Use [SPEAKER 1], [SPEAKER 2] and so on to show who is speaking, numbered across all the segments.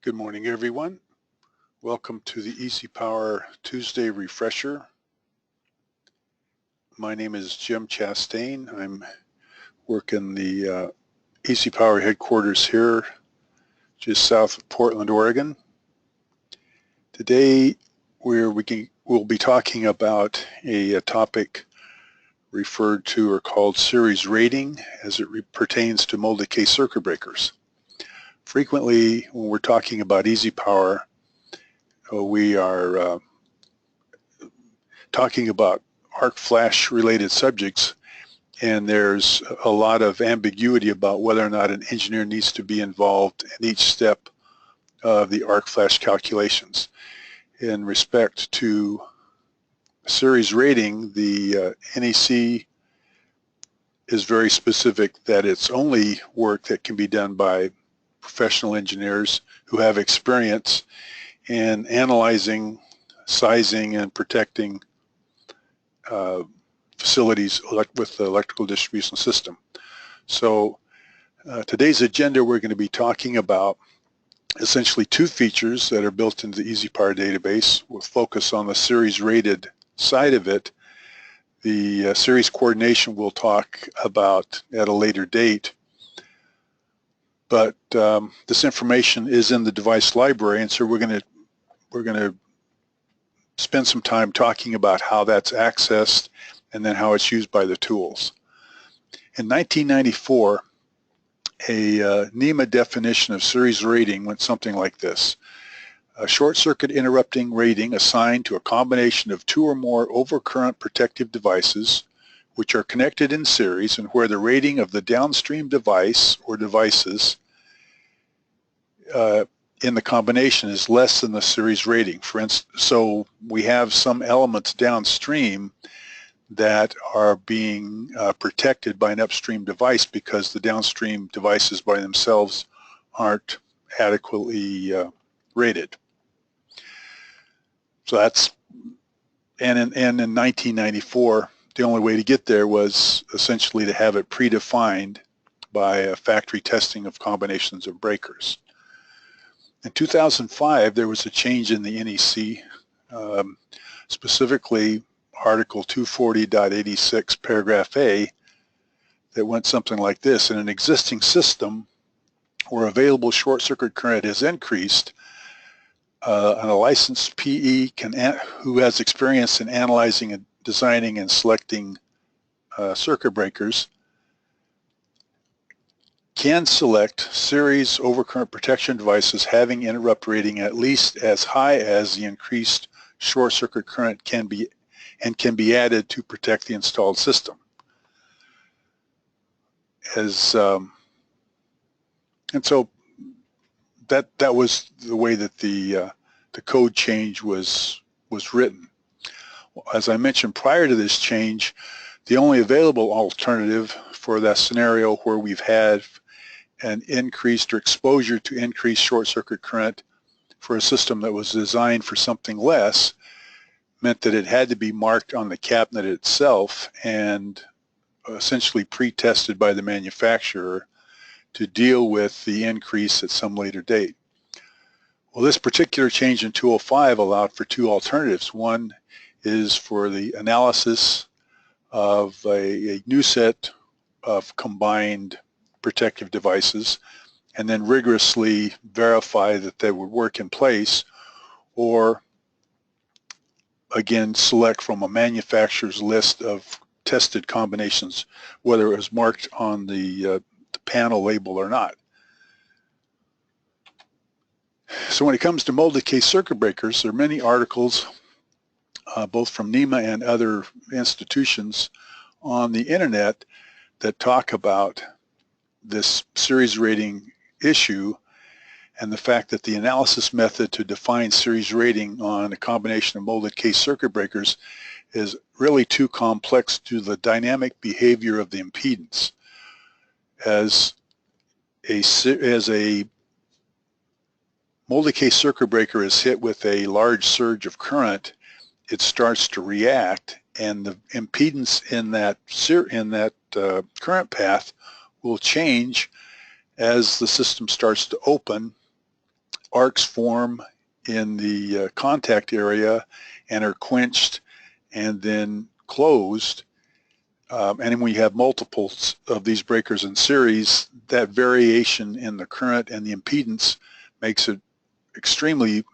[SPEAKER 1] Good morning, everyone. Welcome to the EasyPower Tuesday Refresher. My name is Jim Chastain. I'm working the EasyPower headquarters here, just south of Portland, Oregon. Today, we'll be talking about a topic referred to or called series rating as it pertains to molded case circuit breakers. Frequently, when we're talking about EasyPower, we are talking about arc flash related subjects, and there's a lot of ambiguity about whether or not an engineer needs to be involved in each step of the arc flash calculations. In respect to series rating, the NEC is very specific that it's only work that can be done by professional engineers who have experience in analyzing, sizing, and protecting facilities with the electrical distribution system. So today's agenda, we're going to be talking about essentially two features that are built into the EasyPower database. We'll focus on the series rated side of it. The series coordination we'll talk about at a later date. But this information is in the device library, and so we're going to spend some time talking about how that's accessed and then how it's used by the tools. In 1994, a NEMA definition of series rating went something like this: a short circuit interrupting rating assigned to a combination of two or more overcurrent protective devices which are connected in series and where the rating of the downstream device or devices in the combination is less than the series rating. For instance, so we have some elements downstream that are being protected by an upstream device because the downstream devices by themselves aren't adequately rated. So that's, and in 1994, the only way to get there was essentially to have it predefined by a factory testing of combinations of breakers. In 2005, there was a change in the NEC, specifically Article 240.86, paragraph A, that went something like this: in an existing system where available short circuit current is increased, and a licensed PE who has experience in analyzing and designing and selecting circuit breakers can select series overcurrent protection devices having interrupt rating at least as high as the increased short circuit current can be added to protect the installed system. And so that was the way that the code change was written. As I mentioned, prior to this change, the only available alternative for that scenario where we've had an increased or exposure to increased short circuit current for a system that was designed for something less meant that it had to be marked on the cabinet itself and essentially pre-tested by the manufacturer to deal with the increase at some later date. Well, this particular change in 205 allowed for two alternatives. One is for the analysis of a new set of combined protective devices and then rigorously verify that they would work in place, or again select from a manufacturer's list of tested combinations whether it was marked on the panel label or not. So when it comes to molded case circuit breakers, there are many articles both from NEMA and other institutions on the internet that talk about this series rating issue and the fact that the analysis method to define series rating on a combination of molded case circuit breakers is really too complex to the dynamic behavior of the impedance. As a molded case circuit breaker is hit with a large surge of current, it starts to react, and the impedance in that current path will change as the system starts to open arcs form in the contact area and are quenched and then closed. And when you have multiples of these breakers in series, that variation in the current and the impedance makes it extremely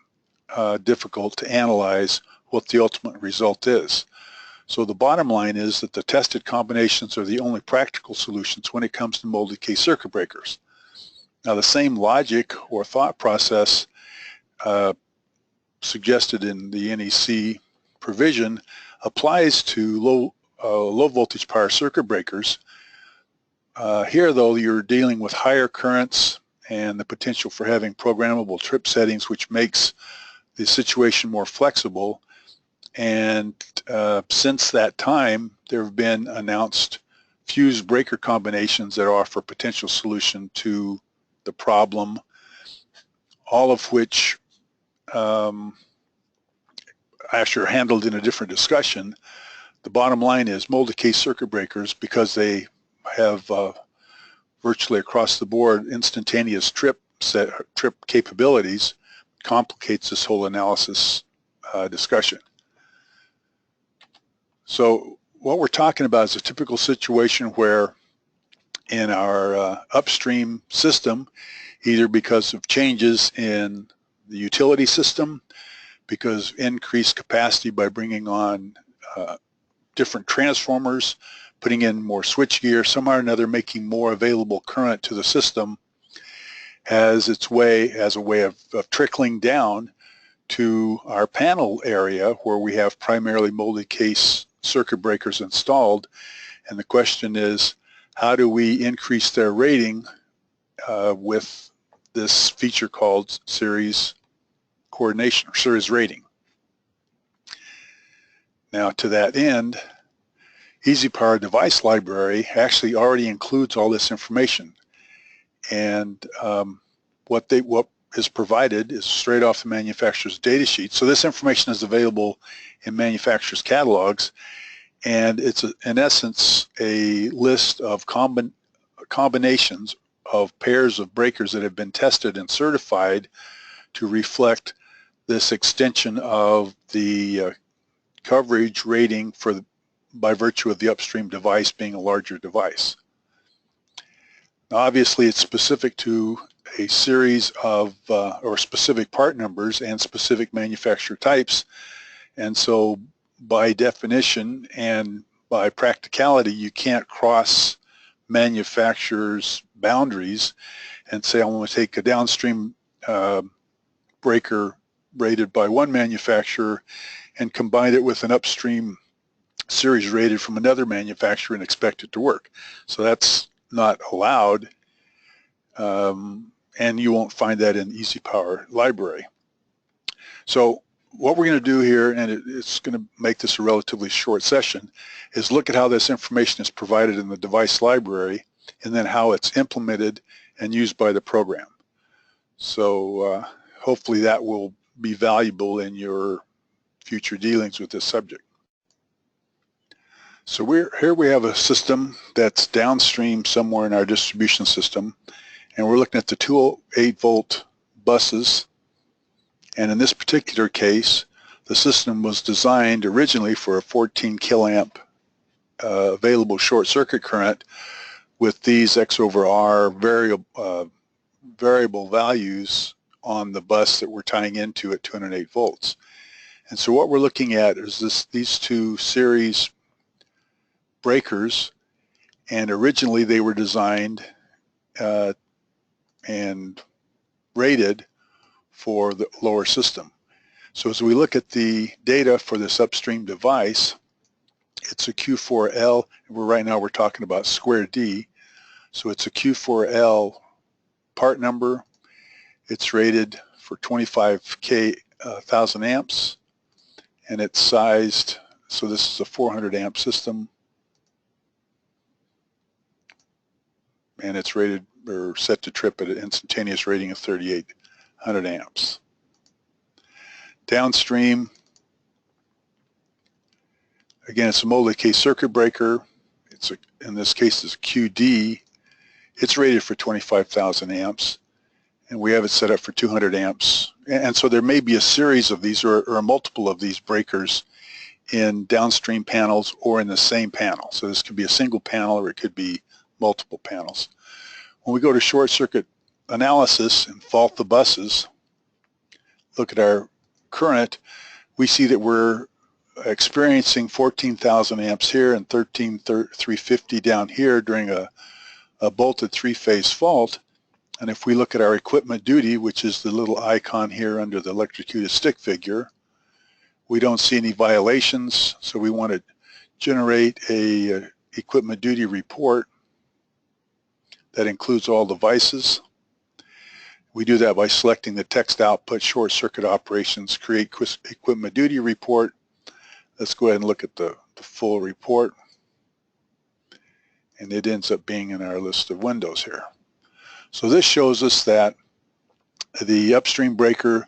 [SPEAKER 1] difficult to analyze what the ultimate result is. So the bottom line is that the tested combinations are the only practical solutions when it comes to molded case circuit breakers. Now the same logic or thought process suggested in the NEC provision applies to low voltage power circuit breakers. Here though, you're dealing with higher currents and the potential for having programmable trip settings, which makes the situation more flexible. And since that time, there have been announced fuse breaker combinations that offer potential solution to the problem, all of which actually are handled in a different discussion. The bottom line is molded case circuit breakers, because they have virtually across the board instantaneous trip capabilities, complicates this whole analysis discussion. So what we're talking about is a typical situation where in our upstream system, either because of changes in the utility system, because increased capacity by bringing on different transformers, putting in more switchgear, somehow or another making more available current to the system, has a way of trickling down to our panel area where we have primarily molded case circuit breakers installed. And the question is, how do we increase their rating with this feature called series coordination or series rating? Now to that end, EasyPower device library actually already includes all this information. And what is provided is straight off the manufacturer's data sheet. So this information is available in manufacturer's catalogs, and it's in essence a list of combinations of pairs of breakers that have been tested and certified to reflect this extension of the coverage rating by virtue of the upstream device being a larger device. Now, obviously it's specific to a series of or specific part numbers and specific manufacturer types, and so by definition and by practicality you can't cross manufacturers' boundaries and say I want to take a downstream breaker rated by one manufacturer and combine it with an upstream series rated from another manufacturer and expect it to work. So that's not allowed, and you won't find that in EasyPower library. So what we're going to do here, and it's going to make this a relatively short session, is look at how this information is provided in the device library and then how it's implemented and used by the program. So hopefully that will be valuable in your future dealings with this subject. So here we have a system that's downstream somewhere in our distribution system, and we're looking at the 208 volt buses. And in this particular case, the system was designed originally for a 14 kiloamp available short circuit current with these X over R variable values on the bus that we're tying into at 208 volts. And so what we're looking at is these two series breakers, and originally they were designed and rated for the lower system. So as we look at the data for this upstream device, it's a Q4L, and right now we're talking about square D. So it's a Q4L part number. It's rated for 25,000 amps, and it's sized, so this is a 400 amp system, and it's rated or set to trip at an instantaneous rating of 3,800 amps. Downstream, again, it's a molded case circuit breaker. In this case, it's a QD. It's rated for 25,000 amps, and we have it set up for 200 amps. And so there may be a series of these or a multiple of these breakers in downstream panels or in the same panel. So this could be a single panel or it could be multiple panels. When we go to short circuit analysis and fault the buses, look at our current, we see that we're experiencing 14,000 amps here and 13,350 down here during a bolted three-phase fault. And if we look at our equipment duty, which is the little icon here under the electrocuted stick figure, we don't see any violations, so we want to generate a equipment duty report that includes all devices. We do that by selecting the text output, short circuit operations, create equipment duty report. Let's go ahead and look at the full report, and it ends up being in our list of windows here. So this shows us that the upstream breaker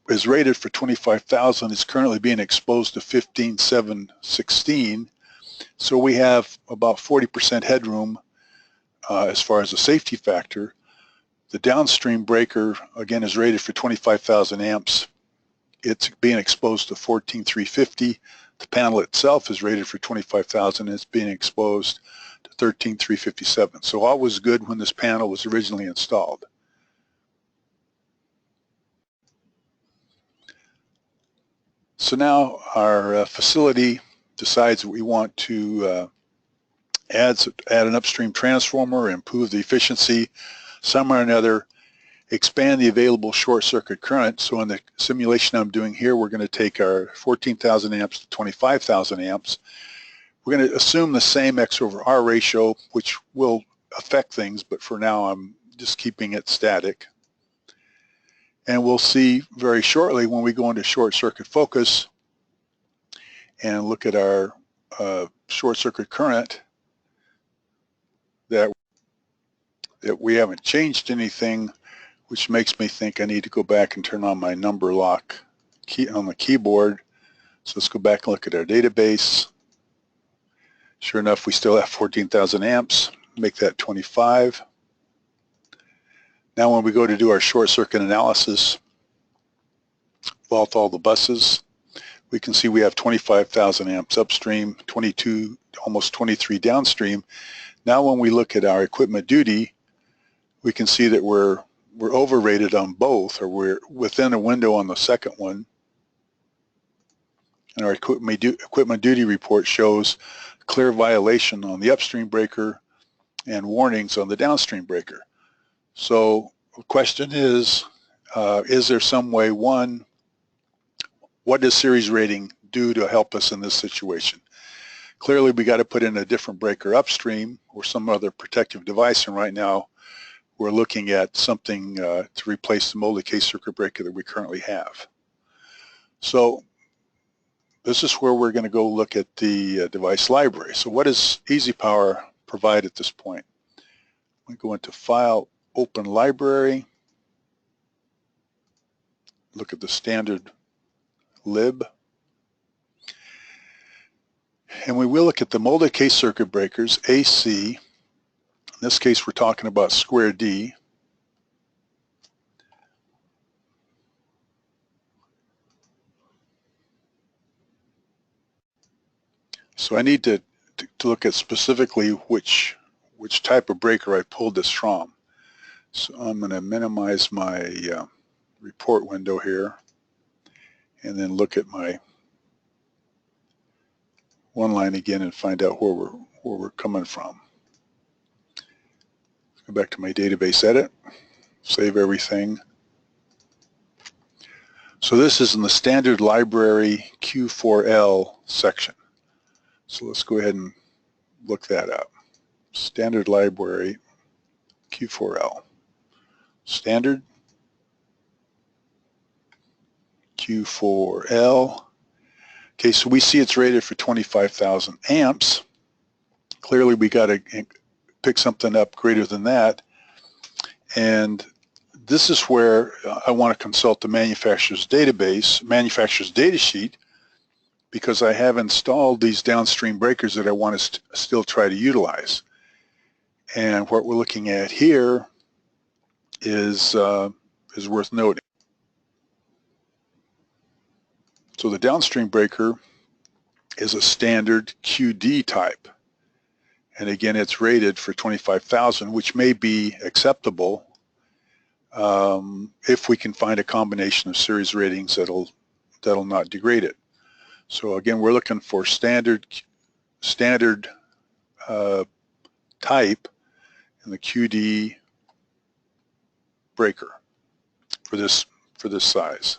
[SPEAKER 1] is rated for 25,000. It's currently being exposed to 15,716. So we have about 40% headroom as far as the safety factor. The downstream breaker, again, is rated for 25,000 amps. It's being exposed to 14,350. The panel itself is rated for 25,000. It's being exposed to 13,357. So all was good when this panel was originally installed. So now our facility decides that we want to add an upstream transformer, improve the efficiency, somewhere or another, expand the available short circuit current. So in the simulation I'm doing here, we're going to take our 14,000 amps to 25,000 amps. We're going to assume the same X over R ratio, which will affect things, but for now I'm just keeping it static. And we'll see very shortly when we go into short circuit focus and look at our short circuit current that we haven't changed anything, which makes me think I need to go back and turn on my number lock key on the keyboard. So let's go back and look at our database. Sure enough, we still have 14,000 amps. Make that 25. Now when we go to do our short circuit analysis, fault all the buses, we can see we have 25,000 amps upstream, 22, almost 23 downstream. Now when we look at our equipment duty, we can see that we're overrated on both, or we're within a window on the second one. And our equipment duty report shows clear violation on the upstream breaker and warnings on the downstream breaker. So the question is there some way, one, what does series rating do to help us in this situation? Clearly we got to put in a different breaker upstream or some other protective device, and right now we're looking at something to replace the molded case circuit breaker that we currently have. So this is where we're going to go look at the device library. So what does EasyPower provide at this point? We go into File, Open Library, look at the standard lib, and we will look at the molded case circuit breakers, AC. In this case, we're talking about square D. So I need to look at specifically which type of breaker I pulled this from. So I'm going to minimize my report window here and then look at my one line again and find out where we're coming from. Go back to my database edit, save everything. So this is in the standard library Q4L section. So let's go ahead and look that up. Standard library Q4L. Standard Q4L. Okay, so we see it's rated for 25,000 amps. Clearly we got to pick something up greater than that, and this is where I want to consult the manufacturer's database, manufacturer's data sheet, because I have installed these downstream breakers that I want to still try to utilize. And what we're looking at here is worth noting. So the downstream breaker is a standard QD type. And again, it's rated for 25,000, which may be acceptable if we can find a combination of series ratings that'll not degrade it. So again, we're looking for standard type in the QD breaker for this size.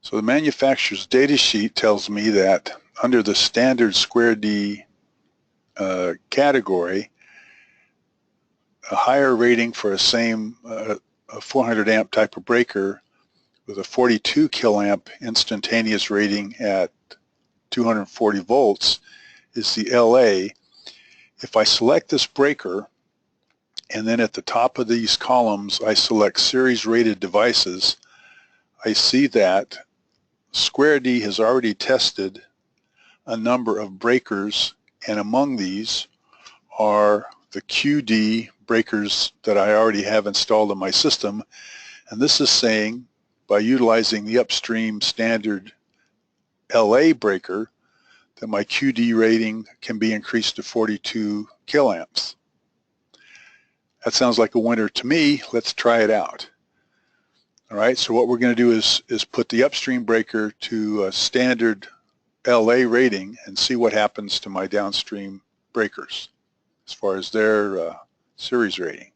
[SPEAKER 1] So the manufacturer's data sheet tells me that under the standard square D category, a higher rating for a same a 400 amp type of breaker with a 42 kiloamp instantaneous rating at 240 volts is the LA. If I select this breaker and then at the top of these columns I select series rated devices, I see that Square D has already tested a number of breakers, and among these are the QD breakers that I already have installed in my system. And this is saying by utilizing the upstream standard LA breaker that my QD rating can be increased to 42 kiloamps. That sounds like a winner to me. Let's try it out. All right, so what we're going to do is put the upstream breaker to a standard LA rating and see what happens to my downstream breakers as far as their series rating.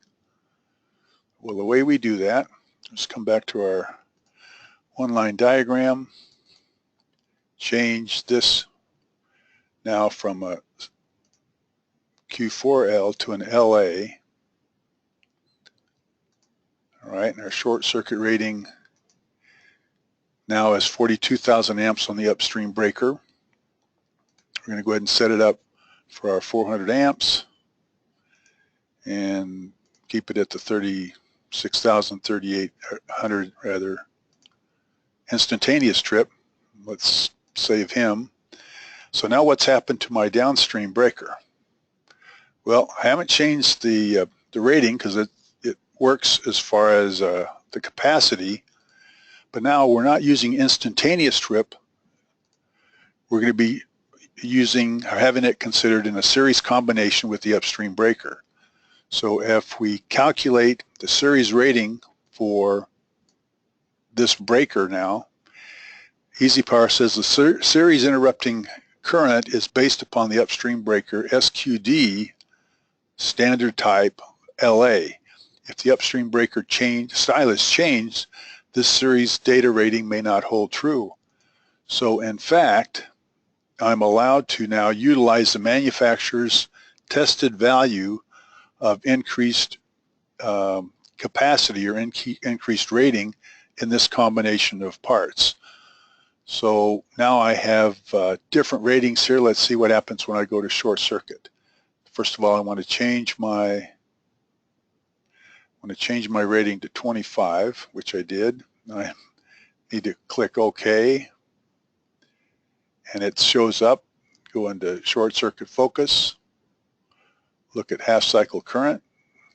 [SPEAKER 1] Well, the way we do that, let's come back to our one-line diagram, change this now from a Q4L to an LA. All right, and our short circuit rating now is 42,000 amps on the upstream breaker. We're going to go ahead and set it up for our 400 amps and keep it at the 3,800 rather instantaneous trip. Let's save him. So now what's happened to my downstream breaker? Well, I haven't changed the rating because it works as far as the capacity, but now we're not using instantaneous trip. We're going to be having it considered in a series combination with the upstream breaker. So if we calculate the series rating for this breaker now, EasyPower says the series interrupting current is based upon the upstream breaker SQD standard type LA. If the upstream breaker style is changed, this series data rating may not hold true. So in fact, I'm allowed to now utilize the manufacturer's tested value of increased capacity or increased rating in this combination of parts. So now I have different ratings here. Let's see what happens when I go to short circuit. First of all, I want to change my rating to 25, which I did. I need to click OK, and it shows up. Go into short circuit focus, look at half cycle current,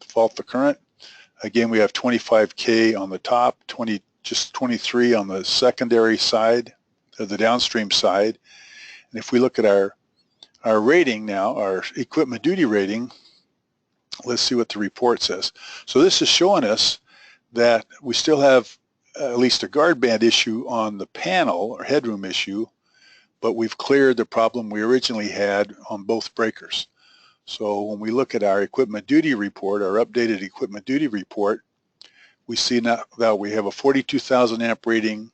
[SPEAKER 1] fault the current. Again, we have 25K on the top, just 23 on the secondary side, or the downstream side. And if we look at our rating now, our equipment duty rating, let's see what the report says. So this is showing us that we still have at least a guard band issue on the panel, or headroom issue, but we've cleared the problem we originally had on both breakers. So when we look at our equipment duty report, our updated equipment duty report, we see now that we have a 42,000 amp rating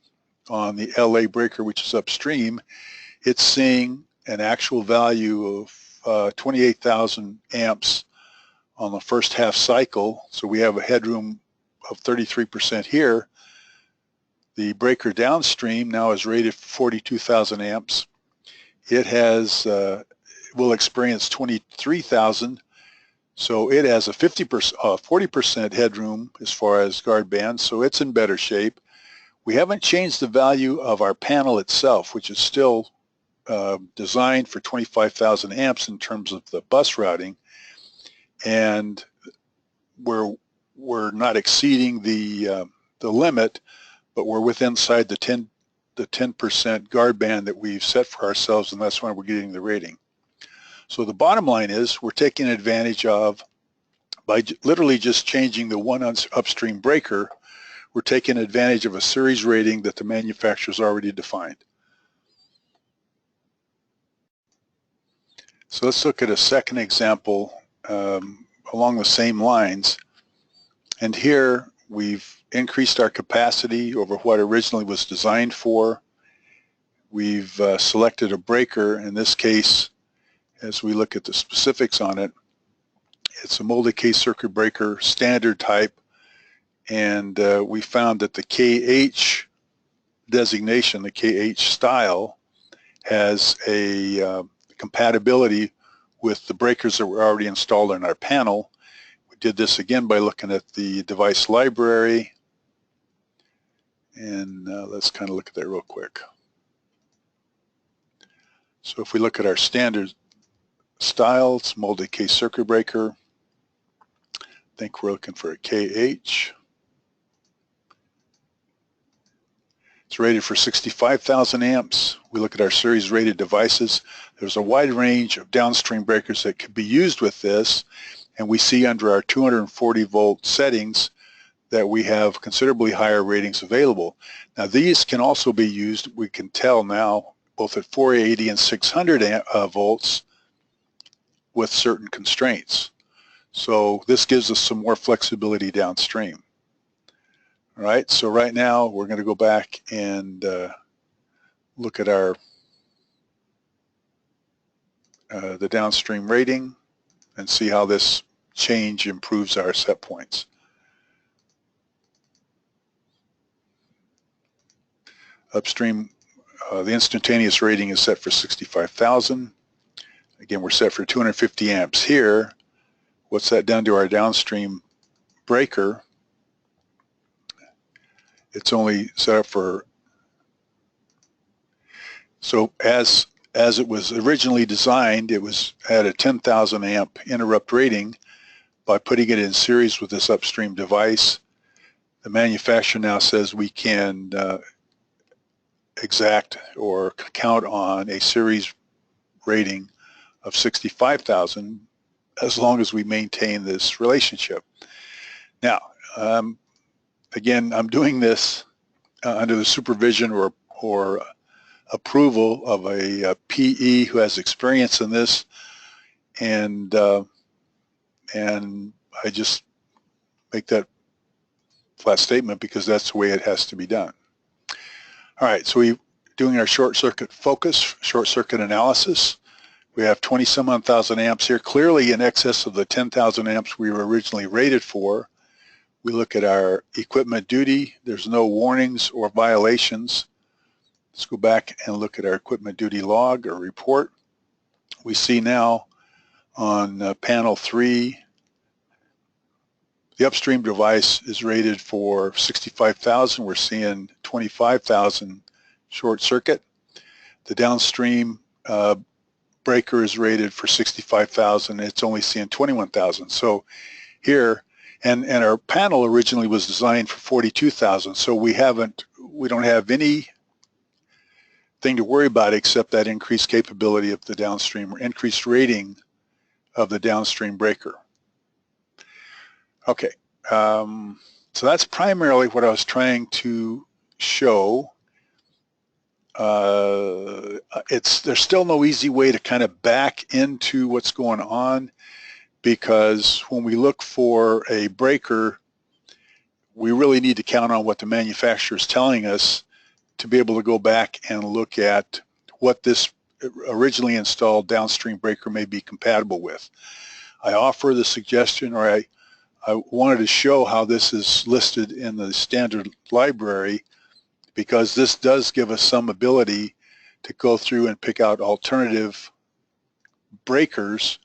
[SPEAKER 1] on the LA breaker, which is upstream. It's seeing an actual value of 28,000 amps on the first half cycle. So we have a headroom of 33% here. The breaker downstream now is rated for 42,000 amps. It will experience 23,000. So it has a 40% headroom as far as guard bands, so it's in better shape. We haven't changed the value of our panel itself, which is still designed for 25,000 amps in terms of the bus routing. And we're not exceeding the limit, but we're within inside the 10% guard band that we've set for ourselves, and that's why we're getting the rating. So the bottom line is we're taking advantage of, by literally just changing the one upstream breaker, we're taking advantage of a series rating that the manufacturer's already defined. So let's look at a second example along the same lines. And here we've increased our capacity over what originally was designed for. We've selected a breaker. In this case, as we look at the specifics on it, it's a molded case circuit breaker, standard type, and we found that the KH designation, the KH style, has a compatibility with the breakers that were already installed in our panel. We did this again by looking at the device library, and let's kind of look at that real quick. So if we look at our standard style, it's molded case circuit breaker. I think we're looking for a KH. It's rated for 65,000 amps. We look at our series rated devices. There's a wide range of downstream breakers that could be used with this, and we see under our 240 volt settings that we have considerably higher ratings available. Now these can also be used, we can tell now, both at 480 and 600 volts with certain constraints. So this gives us some more flexibility downstream. All right, so right now we're going to go back and look at our the downstream rating and see how this change improves our set points. Upstream, the instantaneous rating is set for 65,000. Again, we're set for 250 amps here. What's that done to our downstream breaker? It's only set up for, so as it was originally designed, it was at a 10,000 amp interrupt rating. By putting it in series with this upstream device, the manufacturer now says we can exact or count on a series rating of 65,000 as long as we maintain this relationship. Now, again, I'm doing this under the supervision or approval of a PE who has experience in this, and I just make that flat statement because that's the way it has to be done. All right, so we're doing our short circuit focus, short circuit analysis. We have 20-some thousand amps here, clearly in excess of the 10,000 amps we were originally rated for. We look at our equipment duty. There's no warnings or violations. Let's go back and look at our equipment duty log or report. We see now on panel 3, the upstream device is rated for 65,000. We're seeing 25,000 short circuit. The downstream breaker is rated for 65,000. It's only seeing 21,000. So here, and our panel originally was designed for 42,000. So we don't have anything to worry about except that increased capability of the downstream or increased rating of the downstream breaker. Okay, so that's primarily what I was trying to show. There's still no easy way to kind of back into what's going on, because when we look for a breaker, we really need to count on what the manufacturer is telling us to be able to go back and look at what this originally installed downstream breaker may be compatible with. I offer the suggestion, or I wanted to show how this is listed in the standard library, because this does give us some ability to go through and pick out alternative breakers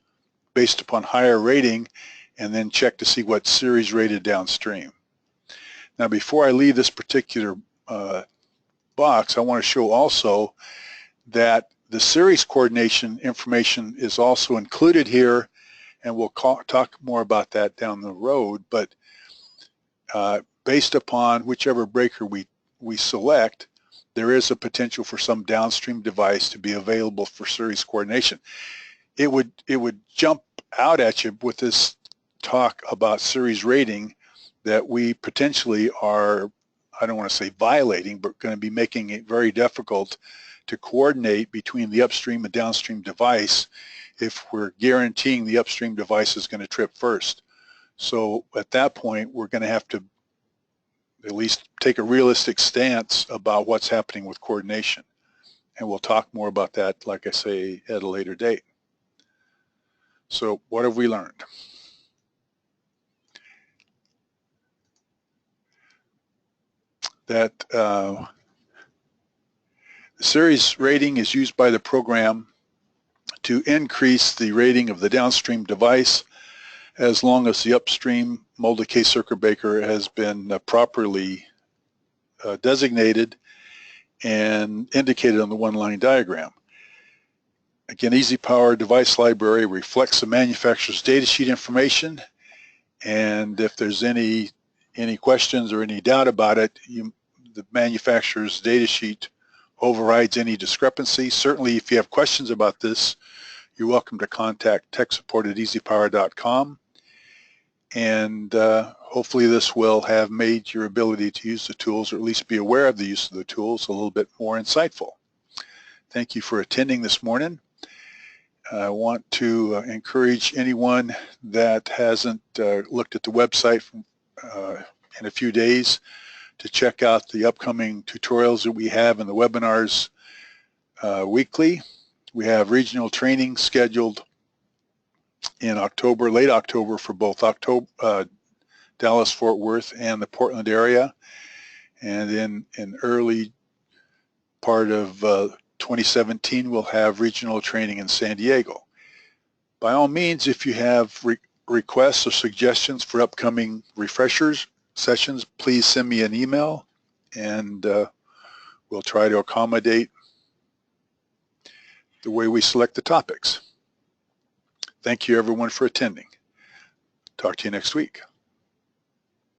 [SPEAKER 1] based upon higher rating and then check to see what series rated downstream. Now, before I leave this particular box, I want to show also that the series coordination information is also included here, and we'll talk more about that down the road. But based upon whichever breaker we select, there is a potential for some downstream device to be available for series coordination. It would jump out at you with this talk about series rating that we potentially are, I don't want to say violating, but going to be making it very difficult to coordinate between the upstream and downstream device if we're guaranteeing the upstream device is going to trip first. So at that point, we're going to have to at least take a realistic stance about what's happening with coordination. And we'll talk more about that, like I say, at a later date. So what have we learned? That the series rating is used by the program to increase the rating of the downstream device as long as the upstream molded case circuit breaker has been properly designated and indicated on the one-line diagram. Again, EasyPower device library reflects the manufacturer's datasheet information, and if there's any questions or any doubt about it, the manufacturer's datasheet overrides any discrepancy. Certainly, if you have questions about this, you're welcome to contact techsupport@easypower.com, and hopefully this will have made your ability to use the tools, or at least be aware of the use of the tools, a little bit more insightful. Thank you for attending this morning. I want to encourage anyone that hasn't looked at the website in a few days to check out the upcoming tutorials that we have in the webinars weekly. We have regional training scheduled in October, late October, for both Dallas, Fort Worth, and the Portland area, and then in early part of 2017 we'll have regional training in San Diego. By all means, if you have requests or suggestions for upcoming refreshers sessions, please send me an email, and we'll try to accommodate the way we select the topics. Thank you everyone for attending. Talk to you next week.